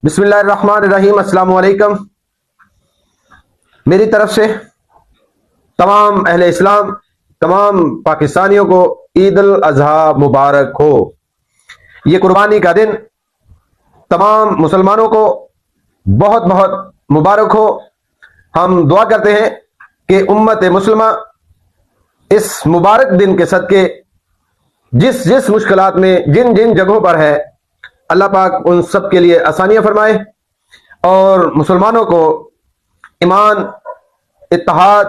بسم اللہ الرحمن الرحیم۔ السلام علیکم۔ میری طرف سے تمام اہل اسلام، تمام پاکستانیوں کو عید الاضحیٰ مبارک ہو۔ یہ قربانی کا دن تمام مسلمانوں کو بہت بہت مبارک ہو۔ ہم دعا کرتے ہیں کہ امت مسلمہ اس مبارک دن کے صدقے جس جس مشکلات میں جن جن جگہوں پر ہے، اللہ پاک ان سب کے لیے آسانیاں فرمائے اور مسلمانوں کو ایمان، اتحاد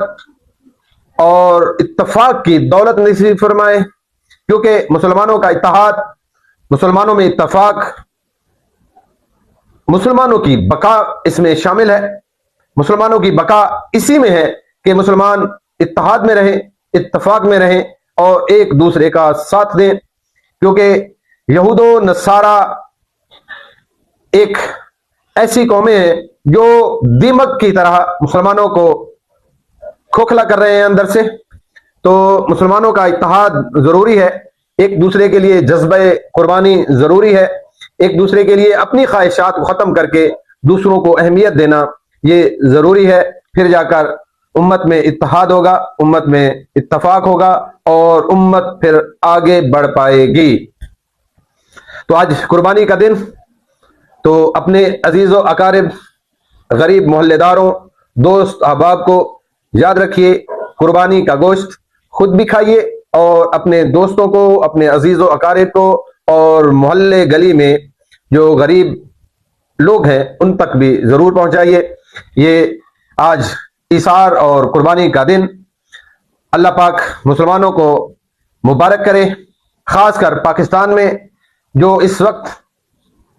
اور اتفاق کی دولت نصیب فرمائے، کیونکہ مسلمانوں کا اتحاد، مسلمانوں میں اتفاق، مسلمانوں کی بقا اس میں شامل ہے۔ مسلمانوں کی بقا اسی میں ہے کہ مسلمان اتحاد میں رہیں، اتفاق میں رہیں اور ایک دوسرے کا ساتھ دیں، کیونکہ یہود و نصارہ ایک ایسی قومیں ہیں جو دیمک کی طرح مسلمانوں کو کھوکھلا کر رہے ہیں اندر سے۔ تو مسلمانوں کا اتحاد ضروری ہے، ایک دوسرے کے لیے جذبہ قربانی ضروری ہے، ایک دوسرے کے لیے اپنی خواہشات کو ختم کر کے دوسروں کو اہمیت دینا یہ ضروری ہے۔ پھر جا کر امت میں اتحاد ہوگا، امت میں اتفاق ہوگا اور امت پھر آگے بڑھ پائے گی۔ تو آج قربانی کا دن، تو اپنے عزیز و اقارب، غریب محلے داروں، دوست احباب کو یاد رکھیے، قربانی کا گوشت خود بھی کھائیے اور اپنے دوستوں کو، اپنے عزیز و اقارب کو اور محلے گلی میں جو غریب لوگ ہیں ان تک بھی ضرور پہنچائیے۔ یہ آج ایثار اور قربانی کا دن اللہ پاک مسلمانوں کو مبارک کرے، خاص کر پاکستان میں جو اس وقت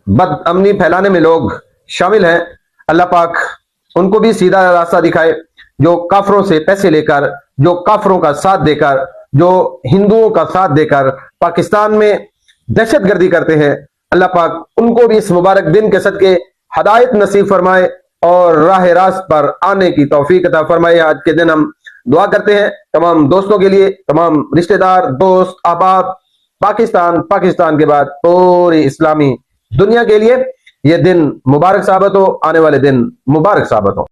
بد امنی پھیلانے میں لوگ شامل ہیں، اللہ پاک ان کو بھی سیدھا راستہ دکھائے۔ جو کافروں سے پیسے لے کر، جو کافروں کا ساتھ دے کر، جو ہندوؤں کا ساتھ دے کر پاکستان میں دہشت گردی کرتے ہیں، اللہ پاک ان کو بھی اس مبارک دن کے صدقے ہدایت نصیب فرمائے اور راہ راست پر آنے کی توفیق عطا فرمائے۔ آج کے دن ہم دعا کرتے ہیں تمام دوستوں کے لیے، تمام رشتہ دار، دوست احباب، پاکستان کے بعد پوری اسلامی دنیا کے لیے یہ دن مبارک ثابت ہو، آنے والے دن مبارک ثابت ہو۔